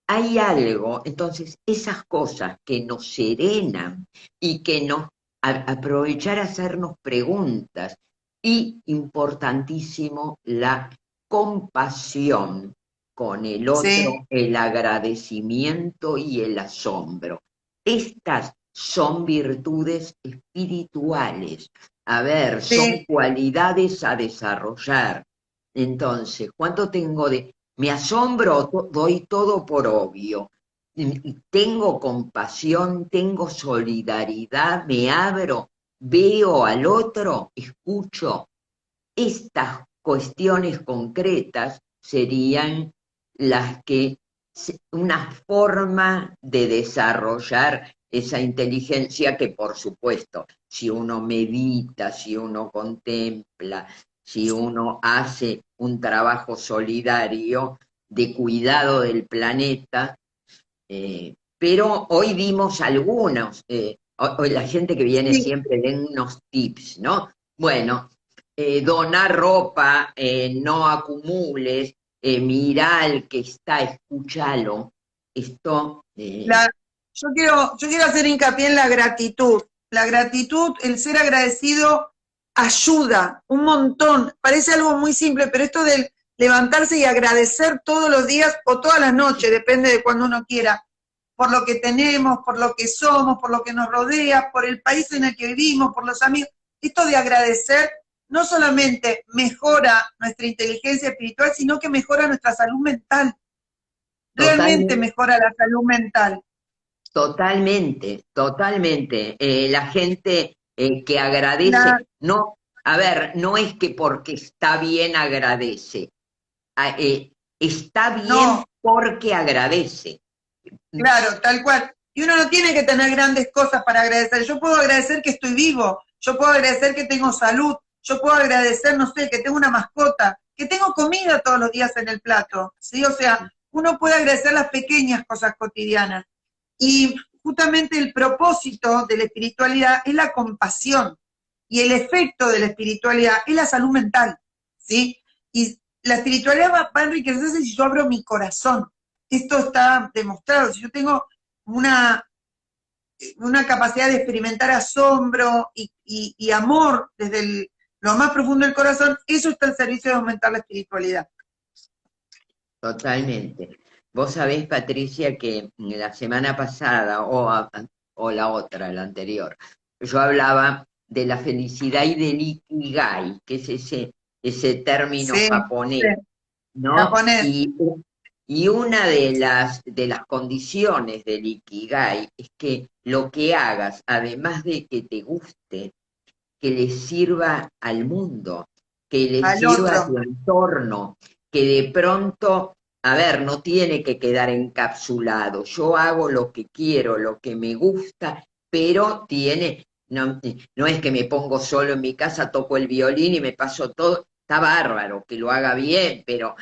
Hay algo, entonces, esas cosas que nos serenan y que nos aprovechar a hacernos preguntas. Y importantísimo, la compasión con el Sí, otro, el agradecimiento y el asombro. Estas son virtudes espirituales. A ver, son sí, cualidades a desarrollar. Entonces, ¿cuánto tengo de... Me asombro, doy todo por obvio. Tengo compasión, tengo solidaridad, me abro, veo al otro, escucho. Estas cuestiones concretas serían las que, una forma de desarrollar esa inteligencia que, por supuesto, si uno medita, si uno contempla, si uno hace un trabajo solidario de cuidado del planeta, pero hoy dimos algunos, hoy la gente que viene sí. siempre den unos tips, ¿no? Bueno, donar ropa, no acumules, mirá al que está, escúchalo. Esto, La, yo quiero hacer hincapié en la gratitud. La gratitud, el ser agradecido, ayuda un montón. Parece algo muy simple, pero esto del levantarse y agradecer todos los días o todas las noches, depende de cuando uno quiera, por lo que tenemos, por lo que somos, por lo que nos rodea, por el país en el que vivimos, por los amigos. Esto de agradecer no solamente mejora nuestra inteligencia espiritual, sino que mejora nuestra salud mental. Realmente totalmente, mejora la salud mental. totalmente, totalmente. La gente que La, agradece, no, a ver, no es que porque está bien agradece, está bien no, porque agradece. claro, tal cual. Y uno no tiene que tener grandes cosas para agradecer. Yo puedo agradecer que estoy vivo, yo puedo agradecer que tengo salud, yo puedo agradecer, no sé, que tengo una mascota, que tengo comida todos los días en el plato, ¿sí? O sea, uno puede agradecer las pequeñas cosas cotidianas. Y justamente el propósito de la espiritualidad es la compasión. Y el efecto de la espiritualidad es la salud mental, ¿sí? Y la espiritualidad va a enriquecerse si yo abro mi corazón. Esto está demostrado. Si yo tengo una, una capacidad de experimentar asombro y amor desde lo más profundo del corazón, eso está al servicio de aumentar la espiritualidad. Totalmente. Vos sabés, Patricia, que la semana pasada o la otra, la anterior, yo hablaba de la felicidad y del ikigai, que es ese término Sí, sí, japonés, ¿no? japonés. Y una de las condiciones del ikigai es que lo que hagas, además de que te guste, que le sirva al mundo, que le Al sirva a otro. tu entorno, que de pronto a ver, no tiene que quedar encapsulado. Yo hago lo que quiero, lo que me gusta, pero no es que me pongo solo en mi casa, toco el violín y me paso todo. Está bárbaro que lo haga bien, pero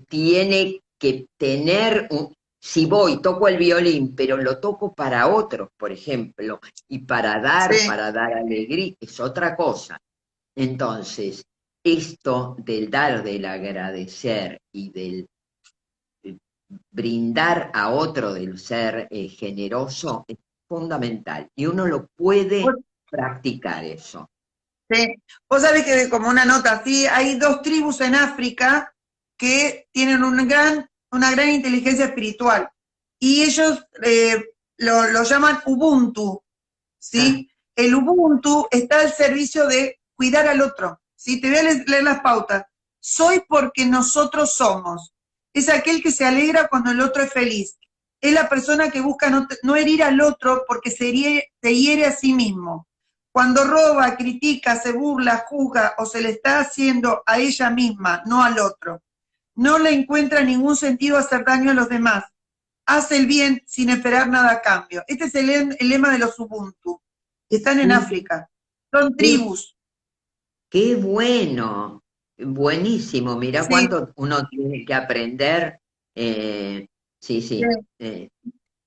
tiene que tener si voy, toco el violín, pero lo toco para otros, por ejemplo, y Sí, para dar alegría, es otra cosa. Entonces, esto del dar, del agradecer y del brindar a otro, del ser generoso, es fundamental. Y uno lo puede practicar eso. sí. Vos sabés que como una nota así, hay dos tribus en África que tienen una gran inteligencia espiritual y ellos lo llaman Ubuntu, Ah, ¿sí? El Ubuntu está al servicio de cuidar al otro, ¿sí? Te voy a leer las pautas. Soy porque nosotros somos. Es aquel que se alegra cuando el otro es feliz. Es la persona que busca no herir al otro porque se hiere a sí mismo. Cuando roba, critica, se burla, juzga o se le está haciendo a ella misma, no al otro. No le encuentra ningún sentido hacer daño a los demás. Hace el bien sin esperar nada a cambio. Este es el lema de los Ubuntu, que están en qué, África. Son qué- tribus. qué bueno, buenísimo. Mirá Sí, cuánto uno tiene que aprender. Sí, sí. sí.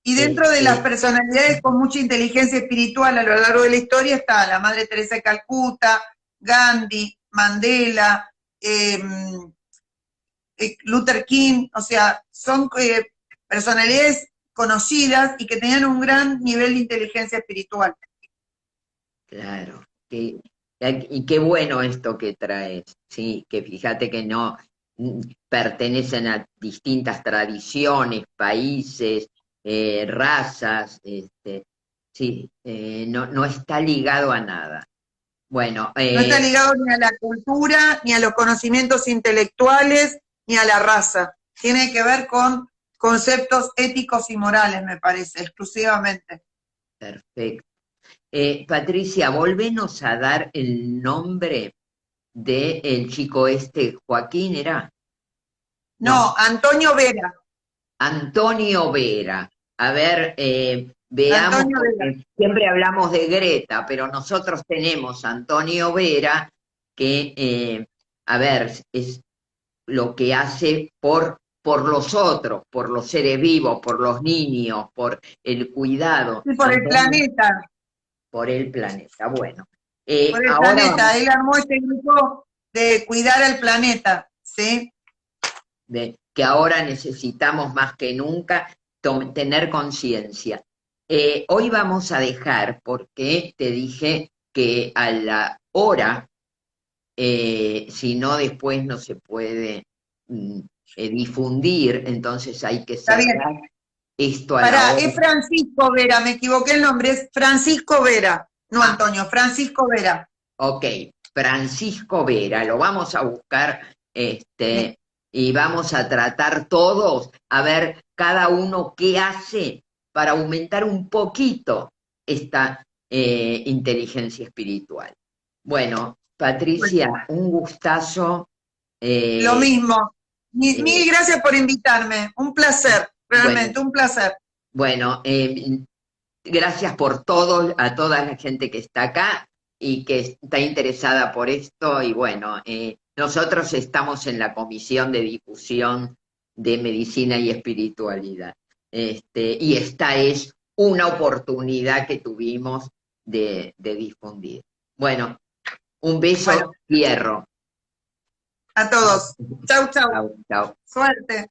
Y dentro de las personalidades con mucha inteligencia espiritual a lo largo de la historia está la Madre Teresa de Calcuta, Gandhi, Mandela, eh, Luther King, o sea, son personalidades conocidas y que tenían un gran nivel de inteligencia espiritual. Claro, y qué bueno esto que traes, sí, que fíjate que no pertenecen a distintas tradiciones, países, razas, sí, no está ligado a nada. Bueno, No está ligado ni a la cultura, ni a los conocimientos intelectuales, ni a la raza. Tiene que ver con conceptos éticos y morales, me parece, exclusivamente. perfecto. Patricia, volvenos a dar el nombre del chico este, Joaquín, ¿era? No. No, Antonio Vera. Antonio Vera. A ver, veamos, Antonio Vera. porque siempre hablamos de Greta, pero nosotros tenemos a Antonio Vera, que, a ver, es lo que hace por los otros, por los seres vivos, por los niños, por el cuidado. Sí, por el Antonio, planeta. por el planeta. Bueno, Por el ahora vamos planeta. Él armó este grupo de cuidar al planeta. ¿Sí? que ahora necesitamos más que nunca tener conciencia. Hoy vamos a dejar, porque te dije que a la hora, si no después no se puede mm, difundir, entonces hay que Está bien. cerrar esto a la Pará, hora. es Francisco Vera, me equivoqué el nombre, es Francisco Vera, no Ah, Antonio, Francisco Vera. ok, Francisco Vera, lo vamos a buscar Sí, y vamos a tratar todos a ver cada uno qué hace para aumentar un poquito esta inteligencia espiritual. Bueno, bueno, Patricia, un gustazo. lo eh, mismo. eh, Mil gracias por invitarme, un placer, bueno, realmente, un placer. bueno, gracias por todo, a toda la gente que está acá y que está interesada por esto. Y bueno, nosotros estamos en la Comisión de Difusión de Medicina y Espiritualidad. Y esta es una oportunidad que tuvimos de difundir. Bueno, un Bueno, beso, cierro. a todos. Chau, chau. Chau, chau. Suerte.